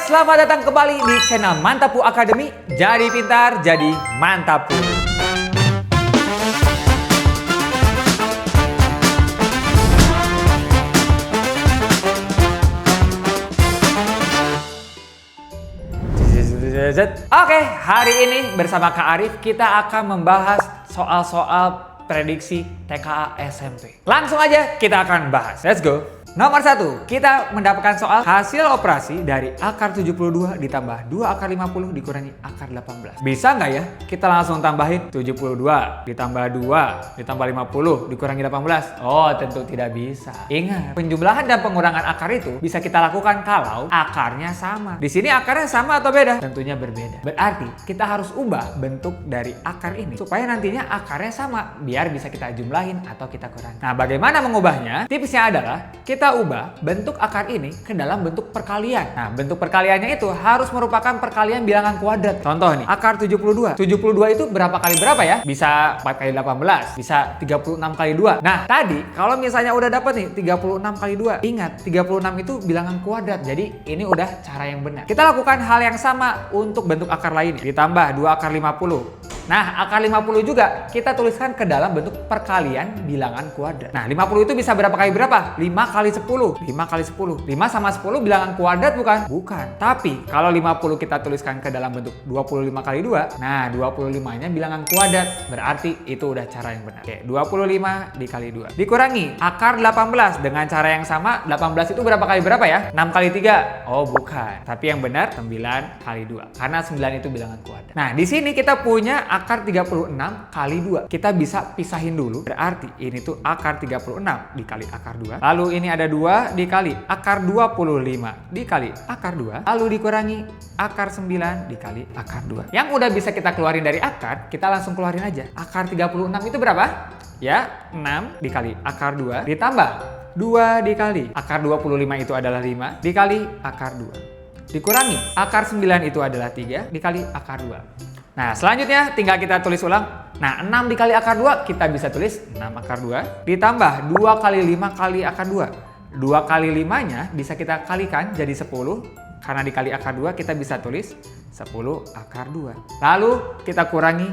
selamat datang kembali di channel Mantapu Academy. Jadi pintar, jadi mantapu. Oke, hari ini bersama Kak Arif kita akan membahas soal-soal prediksi TKA SMP. Langsung aja kita akan bahas. Let's go. Nomor 1, kita mendapatkan soal hasil operasi dari akar 72 ditambah 2 akar 50 dikurangi akar 18. Bisa nggak ya kita langsung tambahin 72 ditambah 2 ditambah 50 dikurangi 18? Oh, tentu tidak bisa. Ingat, penjumlahan dan pengurangan akar itu bisa kita lakukan kalau akarnya sama. Di sini akarnya sama atau beda? Tentunya berbeda. Berarti kita harus ubah bentuk dari akar ini supaya nantinya akarnya sama, biar bisa kita jumlahin atau kita kurangi. Nah, bagaimana mengubahnya? Tipsnya adalah kita ubah bentuk akar ini ke dalam bentuk perkalian. Nah, bentuk perkaliannya itu harus merupakan perkalian bilangan kuadrat. Contoh nih, akar 72. 72 itu berapa kali berapa ya? Bisa 4 kali 18, bisa 36 kali 2. Nah, tadi kalau misalnya udah dapet nih 36 kali 2. Ingat, 36 itu bilangan kuadrat. Jadi ini udah cara yang benar. Kita lakukan hal yang sama untuk bentuk akar lainnya. Ditambah 2 akar 50. Nah, akar 50 juga kita tuliskan ke dalam bentuk perkalian bilangan kuadrat. Nah, 50 itu bisa berapa kali berapa? 5 kali 10. 5 kali 10. 5 sama 10 bilangan kuadrat bukan? Bukan. Tapi kalau 50 kita tuliskan ke dalam bentuk 25 kali 2, nah 25-nya bilangan kuadrat. Berarti itu udah cara yang benar. Oke, 25 dikali 2. Dikurangi akar 18 dengan cara yang sama. 18 itu berapa kali berapa ya? 6 kali 3. Oh, bukan. Tapi yang benar 9 kali 2. Karena 9 itu bilangan kuadrat. Nah, di sini kita punya akar 36 kali 2. Kita bisa pisahin dulu. Berarti ini tuh akar 36 dikali akar 2. Lalu ini ada 2 dikali akar 25 dikali akar 2. Lalu dikurangi akar 9 dikali akar 2. Yang udah bisa kita keluarin dari akar, kita langsung keluarin aja. Akar 36 itu berapa? Ya, 6 dikali akar 2 ditambah 2 dikali akar 25 itu adalah 5 dikali akar 2. Dikurangi akar 9 itu adalah 3 dikali akar 2. Nah, selanjutnya tinggal kita tulis ulang. Nah, 6 dikali akar 2 kita bisa tulis 6 akar 2 ditambah 2 kali 5 kali akar 2. 2 kali 5-nya bisa kita kalikan jadi 10. Karena dikali akar 2 kita bisa tulis 10 akar 2. Lalu kita kurangi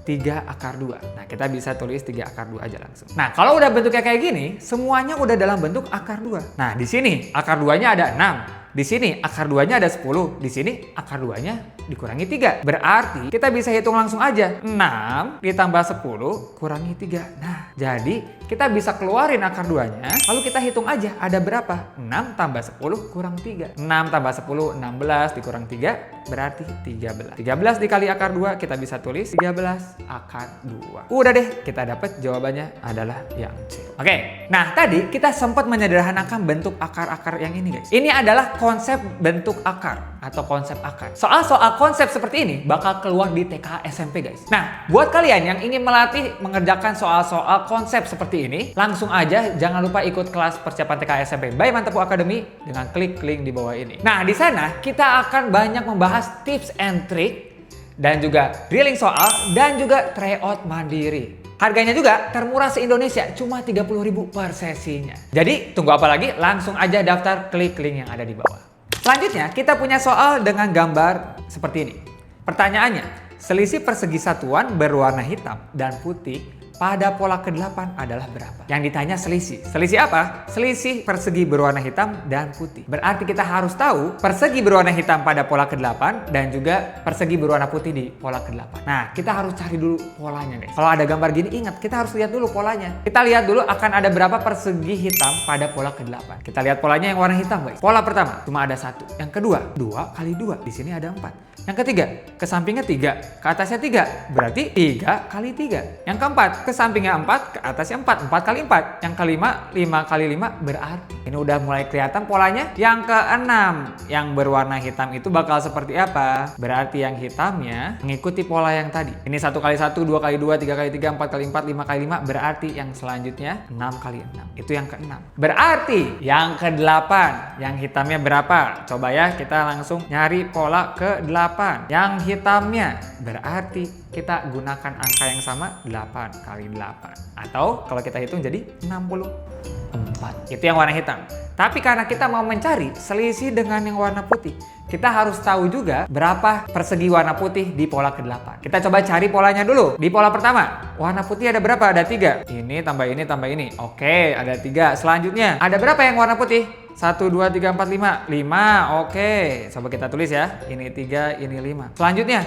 3 akar 2. Nah, kita bisa tulis 3 akar 2 aja langsung. Nah, kalau udah bentuknya kayak gini, semuanya udah dalam bentuk akar 2. Nah, di sini akar 2-nya ada 6. Di sini akar 2-nya ada 10. Di sini akar 2-nya dikurangi 3. Berarti kita bisa hitung langsung aja. 6 ditambah 10 kurangi 3. Nah, jadi kita bisa keluarin akar 2-nya. Lalu kita hitung aja ada berapa? 6 tambah 10 kurang 3. 6 tambah 10, 16 dikurang 3 berarti 13. 13 dikali akar 2 kita bisa tulis 13 akar 2. Udah deh, kita dapat jawabannya adalah yang C. Oke, nah tadi kita sempat menyederhanakan bentuk akar-akar yang ini guys. Ini adalah konsep bentuk akar atau konsep akar. Soal-soal konsep seperti ini bakal keluar di TKA SMP guys. Nah, buat kalian yang ingin melatih mengerjakan soal-soal konsep seperti ini, langsung aja jangan lupa ikut kelas persiapan TKA SMP by Mantapu Academy dengan klik link di bawah ini. Nah, di sana kita akan banyak membahas tips and trick dan juga drilling soal dan juga tryout mandiri. Harganya juga termurah se-Indonesia, cuma 30.000 per sesinya. Jadi tunggu apa lagi? Langsung aja daftar, klik link yang ada di bawah. Selanjutnya kita punya soal dengan gambar seperti ini. Pertanyaannya, selisih persegi satuan berwarna hitam dan putih pada pola ke-8 adalah berapa? Yang ditanya selisih. Selisih apa? Selisih persegi berwarna hitam dan putih. Berarti kita harus tahu persegi berwarna hitam pada pola ke-8 dan juga persegi berwarna putih di pola ke-8. Nah, kita harus cari dulu polanya guys. Kalau ada gambar gini, ingat kita harus lihat dulu polanya. Kita lihat dulu akan ada berapa persegi hitam pada pola ke-8. Kita lihat polanya yang warna hitam guys. Pola pertama cuma ada 1. Yang kedua, 2 kali 2. Di sini ada 4. Yang ketiga, ke sampingnya 3, ke atasnya 3. Berarti 3 kali 3. Yang keempat, ke sampingnya 4, ke atasnya 4. 4 kali 4. Yang kelima, 5 kali 5 berarti. Ini udah mulai kelihatan polanya. Yang keenam, yang berwarna hitam itu bakal seperti apa? Berarti yang hitamnya mengikuti pola yang tadi. Ini 1 kali 1, 2 kali 2, 3 kali 3, 4 kali 4, 5 kali 5. Berarti yang selanjutnya 6 kali 6. Itu yang keenam. Berarti yang ke-8, yang hitamnya berapa? Coba ya, kita langsung nyari pola ke-8. Yang hitamnya berarti kita gunakan angka yang sama 8 kali 8. Atau kalau kita hitung jadi 64. Itu yang warna hitam. Tapi karena kita mau mencari selisih dengan yang warna putih, kita harus tahu juga berapa persegi warna putih di pola ke-8. Kita coba cari polanya dulu. Di pola pertama, warna putih ada berapa? Ada 3. Ini tambah ini tambah ini. Oke, ada 3. Selanjutnya, ada berapa yang warna putih? 1, 2, 3, 4, 5. 5, oke. Coba kita tulis ya. Ini 3, ini 5. Selanjutnya,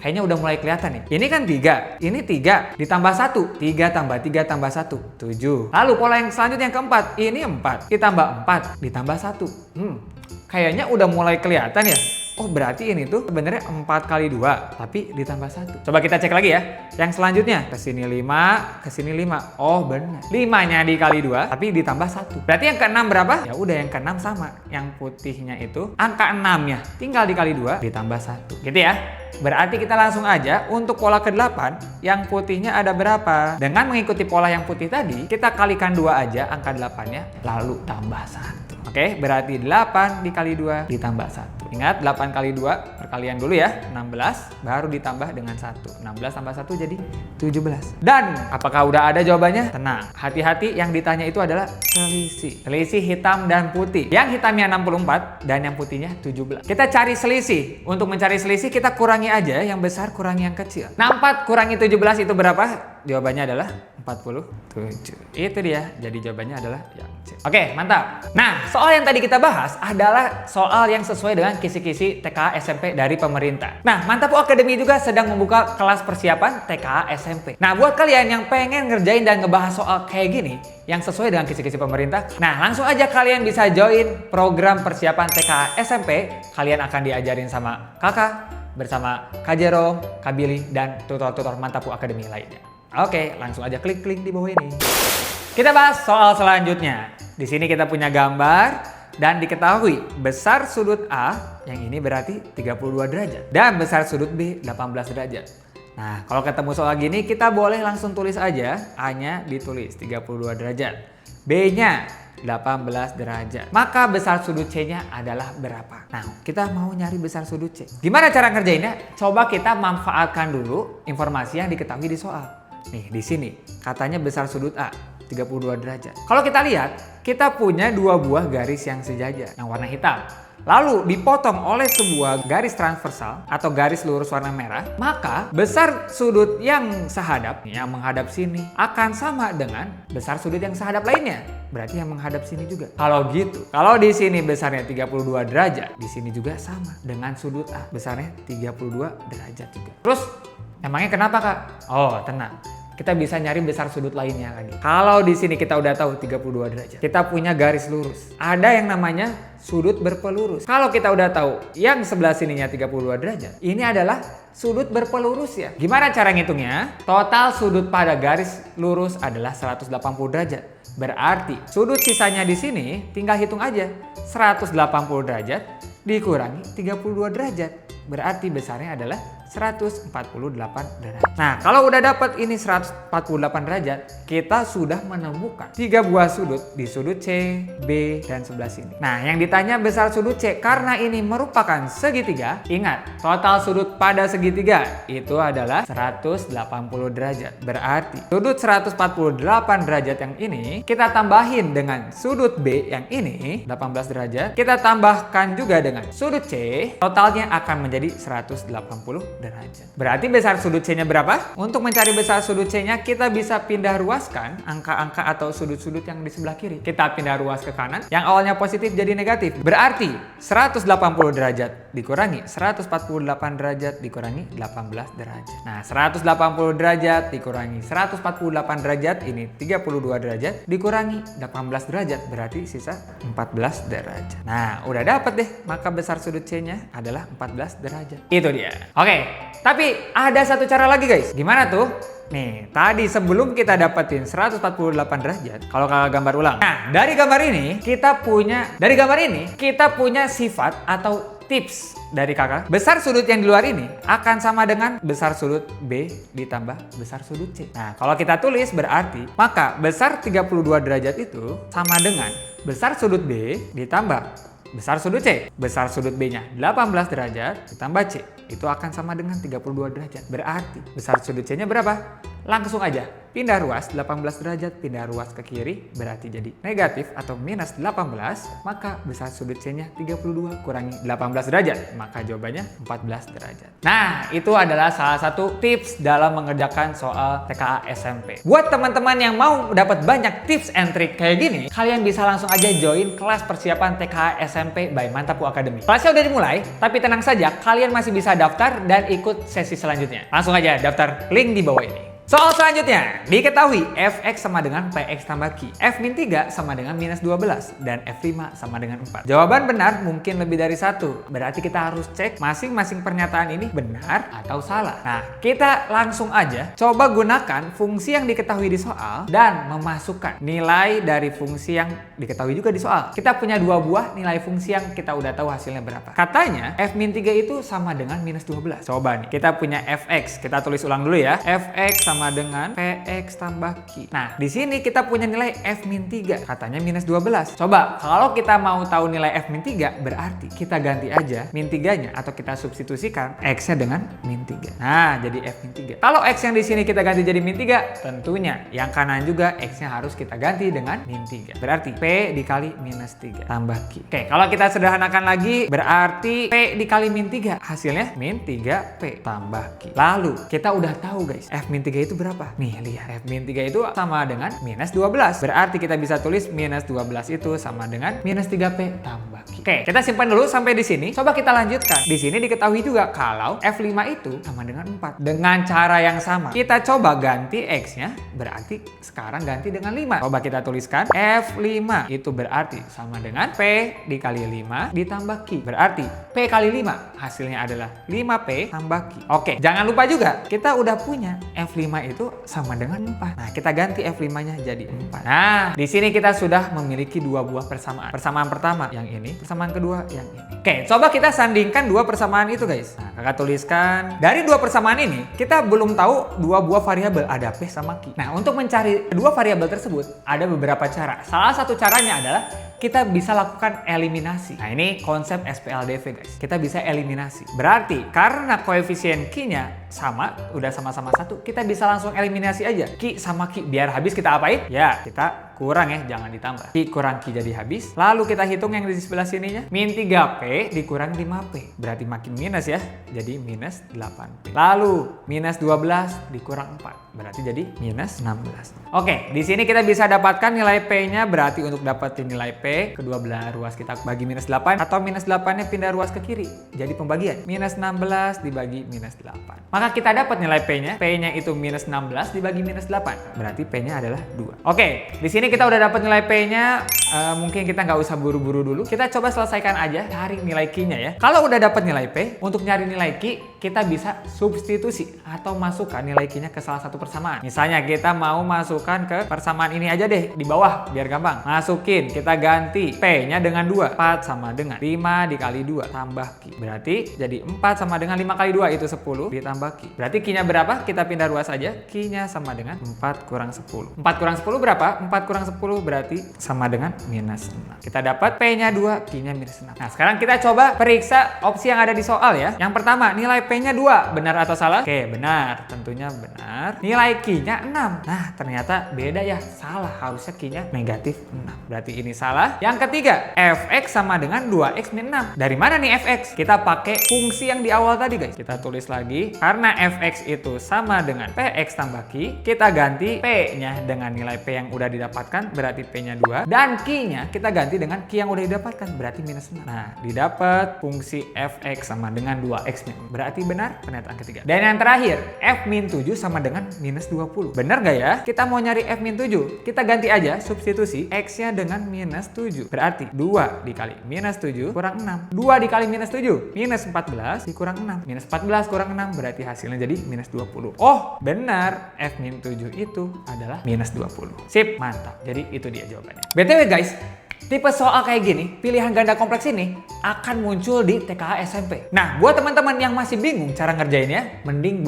kayaknya udah mulai kelihatan nih. Ini kan 3, ini 3 ditambah 1. 3 tambah 3 tambah 1, 7. Lalu pola yang selanjutnya yang keempat, ini 4 ditambah 4 ditambah 1. Kayaknya udah mulai kelihatan ya. Oh berarti ini tuh sebenarnya 4 kali 2 tapi ditambah 1. Coba kita cek lagi ya. Yang selanjutnya kesini 5, kesini 5. Oh benar. 5-nya dikali 2 tapi ditambah 1. Berarti yang ke-6 berapa? Ya udah yang ke-6 sama. Yang putihnya itu angka 6-nya tinggal dikali 2 ditambah 1. Gitu ya. Berarti kita langsung aja untuk pola ke-8 yang putihnya ada berapa? Dengan mengikuti pola yang putih tadi, kita kalikan 2 aja angka 8-nya lalu tambah 1. Oke, berarti 8 dikali 2 ditambah 1. Ingat 8 kali 2 perkalian dulu ya, 16 baru ditambah dengan 1. 16 tambah 1 jadi 17. Dan apakah udah ada jawabannya? Tenang, hati-hati yang ditanya itu adalah selisih. Selisih hitam dan putih. Yang hitamnya 64 dan yang putihnya 17. Kita cari selisih. Untuk mencari selisih kita kurangi aja yang besar kurangi yang kecil. Nah 4 kurangi 17 itu berapa? Jawabannya adalah 47. Itu dia. Jadi jawabannya adalah yang C. Oke, mantap. Nah, soal yang tadi kita bahas adalah soal yang sesuai dengan kisi-kisi TKA SMP dari pemerintah. Nah, Mantap Academy juga sedang membuka kelas persiapan TKA SMP. Nah, buat kalian yang pengen ngerjain dan ngebahas soal kayak gini, yang sesuai dengan kisi-kisi pemerintah, nah langsung aja kalian bisa join program persiapan TKA SMP. Kalian akan diajarin sama kakak, bersama Kak Jerome, Kak Billy, dan tutor-tutor Mantap Academy lainnya. Oke, langsung aja klik link di bawah ini. Kita bahas soal selanjutnya. Di sini kita punya gambar dan diketahui besar sudut A yang ini berarti 32 derajat dan besar sudut B 18 derajat. Nah, kalau ketemu soal gini kita boleh langsung tulis aja. A-nya ditulis 32 derajat, B-nya 18 derajat. Maka besar sudut C-nya adalah berapa? Nah, kita mau nyari besar sudut C. Gimana cara ngerjainnya? Coba kita manfaatkan dulu informasi yang diketahui di soal. Nih, di sini katanya besar sudut A 32 derajat. Kalau kita lihat, kita punya 2 buah garis yang sejajar, yang warna hitam. Lalu dipotong oleh sebuah garis transversal atau garis lurus warna merah, maka besar sudut yang sehadap, yang menghadap sini, akan sama dengan besar sudut yang sehadap lainnya. Berarti yang menghadap sini juga. Kalau gitu, kalau di sini besarnya 32 derajat, di sini juga sama dengan sudut A, besarnya 32 derajat juga. Terus, emangnya kenapa Kak? Oh, tenang. Kita bisa nyari besar sudut lainnya lagi. Kalau di sini kita udah tahu 32 derajat. Kita punya garis lurus. Ada yang namanya sudut berpelurus. Kalau kita udah tahu yang sebelah sininya 32 derajat, ini adalah sudut berpelurus ya. Gimana cara ngitungnya? Total sudut pada garis lurus adalah 180 derajat. Berarti sudut sisanya di sini tinggal hitung aja. 180 derajat dikurangi 32 derajat. Berarti besarnya adalah 148 derajat. Nah, kalau udah dapat ini 148 derajat, kita sudah menemukan 3 buah sudut di sudut C, B, dan sebelah sini. Nah, yang ditanya besar sudut C karena ini merupakan segitiga. Ingat, total sudut pada segitiga itu adalah 180 derajat. Berarti sudut 148 derajat yang ini kita tambahin dengan sudut B yang ini 18 derajat. Kita tambahkan juga dengan sudut C, totalnya akan menjadi 180 derajat. Berarti besar sudut C-nya berapa? Untuk mencari besar sudut C-nya kita bisa pindah ruaskan angka-angka atau sudut-sudut yang di sebelah kiri. Kita pindah ruas ke kanan, yang awalnya positif jadi negatif. Berarti 180 derajat dikurangi 148 derajat dikurangi 18 derajat. Nah, 180 derajat dikurangi 148 derajat, ini 32 derajat, dikurangi 18 derajat, berarti sisa 14 derajat. Nah, udah dapat deh, maka besar sudut C-nya adalah 14 derajat. Itu dia. Oke, tapi ada satu cara lagi guys. Gimana tuh? Nih, tadi sebelum kita dapetin 148 derajat, kalau kakak gambar ulang. Nah, dari gambar ini kita punya sifat atau tips dari kakak. Besar sudut yang di luar ini akan sama dengan besar sudut B ditambah besar sudut C. Nah, kalau kita tulis berarti maka besar 32 derajat itu sama dengan besar sudut B ditambah besar sudut C. Besar sudut B-nya 18 derajat ditambah C. Itu akan sama dengan 32 derajat. Berarti besar sudut C-nya berapa? Langsung aja pindah ruas 18 derajat, pindah ruas ke kiri berarti jadi negatif atau minus 18, maka besar sudut C-nya 32 kurangi 18 derajat, maka jawabannya 14 derajat. Nah, itu adalah salah satu tips dalam mengerjakan soal TKA SMP. Buat teman-teman yang mau dapat banyak tips and trick kayak gini, kalian bisa langsung aja join kelas persiapan TKA SMP by Mantapku Academy. Kelasnya udah dimulai, tapi tenang saja, kalian masih bisa daftar dan ikut sesi selanjutnya. Langsung aja daftar, link di bawah ini. Soal selanjutnya, diketahui fx sama dengan px tambah q, f-3 sama dengan minus 12, dan f5 sama dengan 4. Jawaban benar mungkin lebih dari satu, berarti kita harus cek masing-masing pernyataan ini benar atau salah. Nah, kita langsung aja coba gunakan fungsi yang diketahui di soal dan memasukkan nilai dari fungsi yang diketahui juga di soal. Kita punya dua buah nilai fungsi yang kita udah tahu hasilnya berapa. Katanya f-3 itu sama dengan minus 12. Coba nih, kita punya fx, kita tulis ulang dulu ya. Fx sama dengan px tambah q. Nah, di sini kita punya nilai f-3, katanya minus 12. Coba, kalau kita mau tahu nilai f-3, berarti kita ganti aja min 3-nya atau kita substitusikan x-nya dengan min 3. Nah, jadi f-3. Kalau x yang di sini kita ganti jadi min 3, tentunya yang kanan juga x-nya harus kita ganti dengan min 3. Berarti p dikali minus 3 tambah q. Oke, kalau kita sederhanakan lagi, berarti p dikali min 3, hasilnya min 3p tambah q. Lalu, kita udah tahu guys, f-3 itu berapa? Nih, lihat. F-3 itu sama dengan minus 12. Berarti kita bisa tulis minus 12 itu sama dengan minus 3p tambah q. Oke, kita simpan dulu sampai di sini. Coba kita lanjutkan. Di sini diketahui juga kalau F5 itu sama dengan 4. Dengan cara yang sama. Kita coba ganti X-nya, berarti sekarang ganti dengan 5. Coba kita tuliskan F5 itu berarti sama dengan P dikali 5 ditambah Q. Berarti P kali 5 hasilnya adalah 5P tambah Q. Oke, jangan lupa juga kita udah punya F5 itu sama dengan 4. Nah, kita ganti F5-nya jadi 4. Nah, di sini kita sudah memiliki dua buah persamaan. Persamaan pertama yang ini, persamaan kedua yang ini. Oke, coba kita sandingkan dua persamaan itu, guys. Nah, kakak tuliskan. Dari dua persamaan ini, kita belum tahu dua buah variabel, ada P sama Q. Nah, untuk mencari kedua variabel tersebut, ada beberapa cara. Salah satu caranya adalah kita bisa lakukan eliminasi. Nah, ini konsep SPLDV, guys. Kita bisa eliminasi. Berarti, karena koefisien Q-nya sama, udah sama-sama 1, kita bisa langsung eliminasi aja. Q sama Q, biar habis kita apain? Ya, kita kurang ya, jangan ditambah. Q kurang Q jadi habis. Lalu kita hitung yang di sebelah sininya. Min 3P dikurang 5P. Berarti makin minus ya. Jadi minus 8P. Lalu minus 12 dikurang 4. Berarti jadi minus 16. Oke, di sini kita bisa dapatkan nilai P-nya. Berarti untuk dapetin nilai P, kedua belah ruas kita bagi minus 8. Atau minus 8-nya pindah ruas ke kiri. Jadi pembagian. Minus 16 dibagi minus 8. Maka kita dapat nilai P-nya. P-nya itu minus 16 dibagi minus 8. Berarti P-nya adalah 2. Oke, di sini kita udah dapat nilai P-nya. Mungkin kita nggak usah buru-buru dulu. Kita coba selesaikan aja cari nilai Q-nya ya. Kalau udah dapat nilai P, untuk nyari nilai Q, kita bisa substitusi atau masukkan nilai Q-nya ke salah satu persamaan. Misalnya kita mau masukkan ke persamaan ini aja deh, di bawah biar gampang. Masukin, kita ganti P-nya dengan 2. 4 sama dengan 5 dikali 2 tambah Q. Berarti jadi 4 sama dengan 5 kali 2 itu 10 ditambah Q. Berarti Q-nya berapa? Kita pindah ruas aja. Q-nya sama dengan 4 kurang 10. 4 kurang 10 berapa? 4 kurang 10 berarti sama dengan minus 6. Kita dapat P-nya 2, Q-nya minus 6. Nah, sekarang kita coba periksa opsi yang ada di soal ya. Yang pertama, nilai P-nya 2. Benar atau salah? Oke, benar. Tentunya benar. Nilai Q-nya 6. Nah, ternyata beda ya. Salah. Harusnya Q-nya negatif 6. Berarti ini salah. Yang ketiga, Fx sama dengan 2x min 6. Dari mana nih Fx? Kita pakai fungsi yang di awal tadi, guys. Kita tulis lagi. Karena Fx itu sama dengan Px tambah Q, kita ganti P-nya dengan nilai P yang udah didapatkan. Berarti P-nya 2. Dan Q-nya kita ganti dengan Q yang udah didapatkan. Berarti minus 6. Nah, didapat fungsi Fx sama dengan 2x min 6. Berarti benar pernyataan ketiga. Dan yang terakhir, F min 7 sama dengan minus 20. Benar gak ya? Kita mau nyari F min 7. Kita ganti aja substitusi X-nya dengan minus 7. Berarti 2 dikali minus 7 kurang 6. 2 dikali minus 7, minus 14 dikurang 6. Minus 14 kurang 6 berarti hasilnya jadi minus 20. Oh, benar. F min 7 itu adalah minus 20. Sip, mantap. Jadi itu dia jawabannya. BTW guys, Tipe soal kayak gini, pilihan ganda kompleks ini akan muncul di TKA SMP. Nah, buat teman-teman yang masih bingung cara ngerjainnya, mending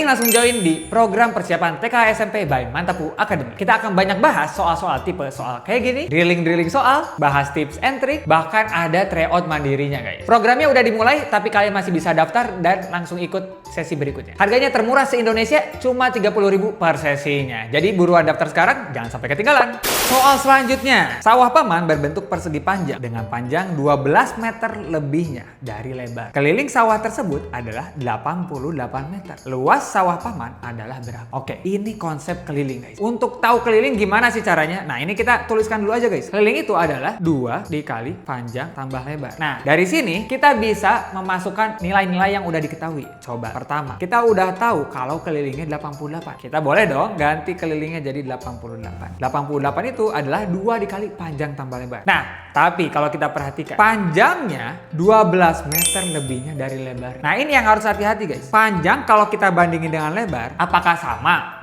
langsung join di program persiapan TKA SMP by Mantapu Academy. Kita akan banyak bahas soal-soal tipe soal kayak gini, drilling soal, bahas tips and trick, bahkan ada tryout mandirinya guys. Programnya udah dimulai, tapi kalian masih bisa daftar dan langsung ikut sesi berikutnya. Harganya termurah se-Indonesia, cuma 30.000 per sesinya. Jadi buruan daftar sekarang, jangan sampai ketinggalan. Soal selanjutnya, sawah paman berbentuk persegi panjang dengan panjang 12 meter lebihnya dari lebar. Keliling sawah tersebut adalah 88 meter. Luas sawah paman adalah berapa? Oke, ini konsep keliling guys. Untuk tahu keliling gimana sih caranya? Nah, ini kita tuliskan dulu aja guys. Keliling itu adalah 2 dikali panjang tambah lebar. Nah, dari sini kita bisa memasukkan nilai-nilai yang udah diketahui. Coba, pertama, kita udah tahu kalau kelilingnya 88. Kita boleh dong ganti kelilingnya jadi 88. 88 itu adalah 2 dikali panjang tambah lebar. Nah, tapi kalau kita perhatikan, panjangnya 12 meter lebihnya dari lebar. Nah, ini yang harus hati-hati guys. Panjang kalau kita bandingin dengan lebar, apakah sama?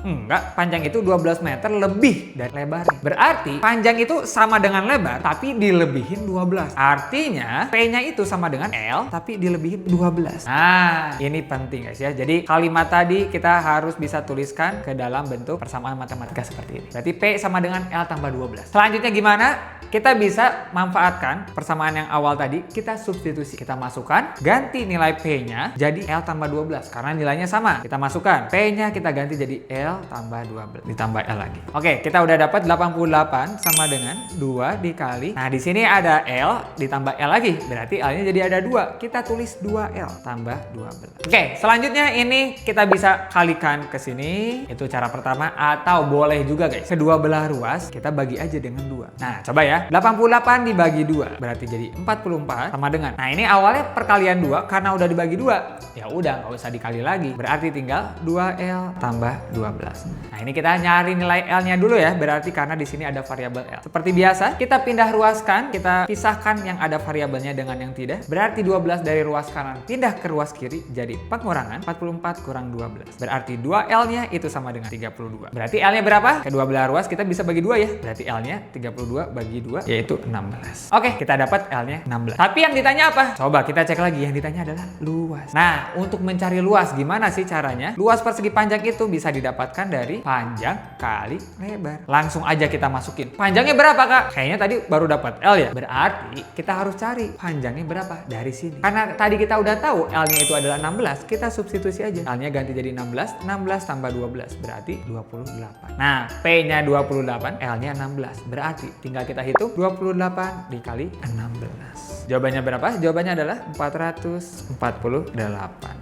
Enggak. Panjang itu 12 meter lebih dari lebar. Berarti panjang itu sama dengan lebar, tapi dilebihin 12. Artinya, P-nya itu sama dengan L, tapi dilebihin 12. Nah, ini penting guys ya. Jadi, kalimat tadi kita harus bisa tuliskan ke dalam bentuk persamaan matematika seperti ini. Berarti P sama dengan L tambah 12. Selanjutnya gimana? Kita bisa manfaatkan persamaan yang awal tadi, kita substitusi. Kita masukkan, ganti nilai P-nya jadi L tambah 12. Karena nilainya sama. Kita masukkan, P-nya kita ganti jadi L tambah 12. Ditambah L lagi. Oke, kita udah dapat 88 sama dengan 2 dikali. Nah, di sini ada L ditambah L lagi. Berarti L-nya jadi ada 2. Kita tulis 2L tambah 12. Oke, selanjutnya ini kita bisa kalikan ke sini. Itu cara pertama. Atau boleh juga guys, kedua belah ruas kita bagi aja dengan 2. Nah, coba ya. 88 dibagi 2 berarti jadi 44 sama dengan. Nah, ini awalnya perkalian 2 karena udah dibagi 2. Ya udah, nggak usah dikali lagi. Berarti tinggal 2L tambah 12. Nah, ini kita nyari nilai L-nya dulu ya. Berarti karena di sini ada variabel L. Seperti biasa, kita pindah ruaskan, kita pisahkan yang ada variabelnya dengan yang tidak. Berarti 12 dari ruas kanan pindah ke ruas kiri jadi pengurangan 44 kurang 12. Berarti 2L-nya itu sama dengan 32. Berarti L-nya berapa? Kedua belah ruas kita bisa bagi 2 ya. Berarti L-nya 32 bagi 2 yaitu 16. Oke, kita dapat L-nya 16. Tapi yang ditanya apa? Coba kita cek lagi. Yang ditanya adalah luas. Nah, untuk mencari luas gimana sih caranya? Luas persegi panjang itu bisa didapatkan dari panjang kali lebar. Langsung aja kita masukin. Panjangnya berapa kak? Kayaknya tadi baru dapat L ya. Berarti kita harus cari panjangnya berapa dari sini. Karena tadi kita udah tahu L-nya itu adalah 16, kita substitusi aja. L-nya ganti jadi 16, 16 tambah 12 berarti 28. Nah, P-nya 28, L-nya 16. Berarti tinggal kita hitung 28 dikali 16. Jawabannya berapa? Jawabannya adalah 448.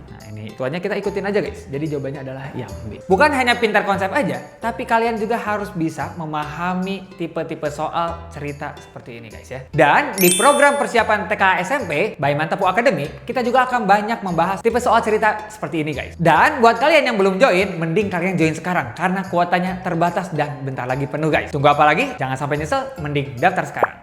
Nah, ini tuanya kita ikutin aja guys. Jadi jawabannya adalah yang B. Bukan hanya pintar konsep aja, tapi kalian juga harus bisa memahami tipe-tipe soal cerita seperti ini guys ya. Dan di program persiapan TKA SMP by Mantapu Academy, kita juga akan banyak membahas tipe soal cerita seperti ini guys. Dan buat kalian yang belum join, mending kalian join sekarang karena kuotanya terbatas dan bentar lagi penuh guys. Tunggu apa lagi? Jangan sampai nyesel, mending daftar sekarang.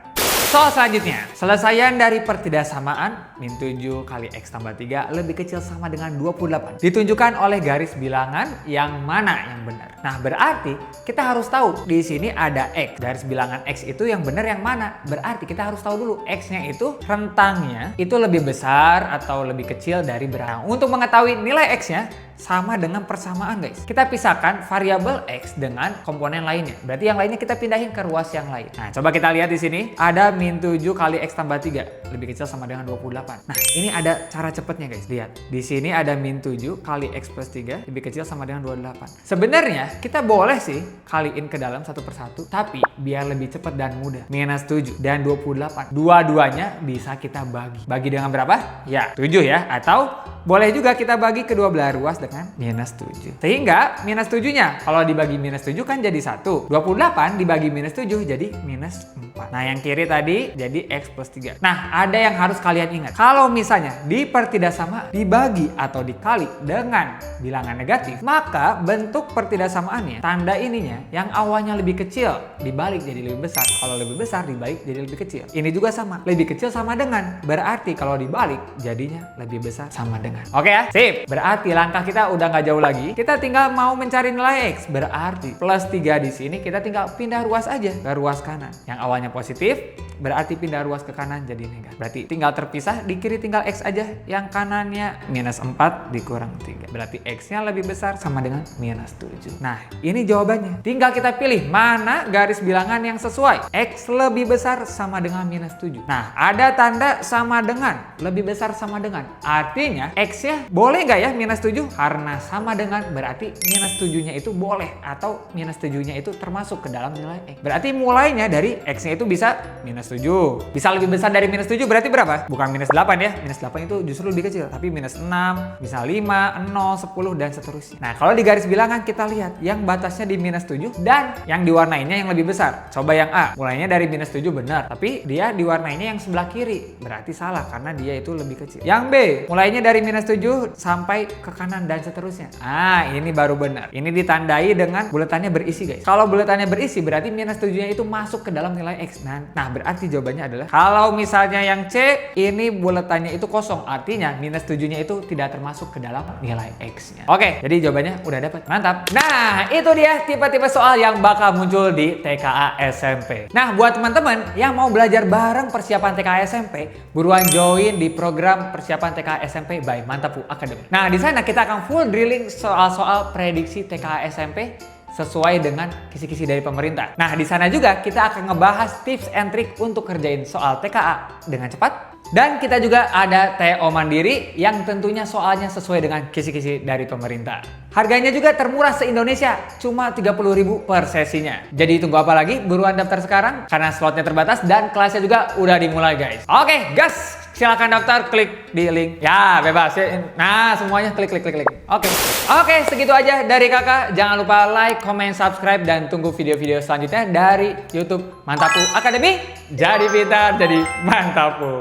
Soal selanjutnya, selesaian dari pertidaksamaan min 7 kali X tambah 3 lebih kecil sama dengan 28. Ditunjukkan oleh garis bilangan yang mana yang benar. Nah, berarti kita harus tahu di sini ada X. Garis bilangan X itu yang benar yang mana? Berarti kita harus tahu dulu X-nya itu rentangnya itu lebih besar atau lebih kecil dari berapa. Untuk mengetahui nilai X-nya, sama dengan persamaan guys. Kita pisahkan variabel X dengan komponen lainnya. Berarti yang lainnya kita pindahin ke ruas yang lain. Nah, coba kita lihat di sini. Ada min 7 kali X tambah 3. Lebih kecil sama dengan 28. Nah, ini ada cara cepetnya guys. Lihat. Di sini ada min 7 kali X plus 3. Lebih kecil sama dengan 28. Sebenarnya kita boleh sih kaliin ke dalam satu persatu. Tapi biar lebih cepat dan mudah. Minus 7 dan 28. Dua-duanya bisa kita bagi. Bagi dengan berapa? Ya, 7 ya. Atau boleh juga kita bagi kedua belah ruas dengan minus 7. Sehingga minus 7-nya kalau dibagi minus 7 kan jadi 1. 28 dibagi minus 7 jadi minus 4. 4. Nah, yang kiri tadi jadi X plus 3. Nah, ada yang harus kalian ingat. Kalau misalnya dipertidaksamaan dibagi atau dikali dengan bilangan negatif, maka bentuk pertidaksamaannya, tanda ininya yang awalnya lebih kecil dibalik jadi lebih besar. Kalau lebih besar dibalik jadi lebih kecil. Ini juga sama. Lebih kecil sama dengan. Berarti kalau dibalik jadinya lebih besar sama dengan. Oke ya? Sip. Berarti langkah kita udah nggak jauh lagi. Kita tinggal mau mencari nilai X. Berarti plus 3 di sini kita tinggal pindah ruas aja ke ruas kanan. Yang awalnya positif berarti pindah ruas ke kanan jadi negatif. Berarti tinggal terpisah, di kiri tinggal X aja. Yang kanannya minus 4 dikurang 3. Berarti X-nya lebih besar sama dengan minus 7. Nah, ini jawabannya. Tinggal kita pilih mana garis bilangan yang sesuai. X lebih besar sama dengan minus 7. Nah, ada tanda sama dengan, lebih besar sama dengan. Artinya X-nya boleh nggak ya minus 7? Karena sama dengan berarti minus 7-nya itu boleh. Atau minus 7-nya itu termasuk ke dalam nilai X. Berarti mulainya dari X-nya itu bisa minus 7. Bisa lebih besar dari minus 7 berarti berapa? Bukan minus 8 ya. Minus 8 itu justru lebih kecil. Tapi minus 6, bisa 5, 0, 10, dan seterusnya. Nah, kalau di garis bilangan kita lihat yang batasnya di minus 7 dan yang diwarnainya yang lebih besar. Coba yang A. Mulainya dari minus 7 benar. Tapi dia diwarnainya yang sebelah kiri. Berarti salah karena dia itu lebih kecil. Yang B. Mulainya dari minus 7 sampai ke kanan dan seterusnya. Ah, ini baru benar. Ini ditandai dengan buletannya berisi guys. Kalau buletannya berisi berarti minus 7-nya itu masuk ke dalam nilai X. Nah, berarti jawabannya adalah kalau misalnya yang C ini buletannya itu kosong, artinya minus 7-nya itu tidak termasuk ke dalam nilai X-nya. Oke, jadi jawabannya udah dapat. Mantap. Nah, itu dia tipe-tipe soal yang bakal muncul di TKA SMP. Nah, buat teman-teman yang mau belajar bareng persiapan TKA SMP, buruan join di program persiapan TKA SMP by Mantapu Academy. Nah, di sana kita akan full drilling soal-soal prediksi TKA SMP sesuai dengan kisi-kisi dari pemerintah. Nah, di sana juga kita akan ngebahas tips and trick untuk kerjain soal TKA dengan cepat. Dan kita juga ada TO Mandiri yang tentunya soalnya sesuai dengan kisi-kisi dari pemerintah. Harganya juga termurah se-Indonesia, cuma 30.000 per sesinya. Jadi tunggu apa lagi? Buruan daftar sekarang karena slotnya terbatas dan kelasnya juga udah dimulai guys. Oke, gas! Silahkan daftar, klik di link. Ya, bebas. Nah, semuanya klik. Oke, segitu aja dari kakak. Jangan lupa like, comment, subscribe, dan tunggu video-video selanjutnya dari YouTube Mantapu Academy. Jadi pintar, jadi Mantapu.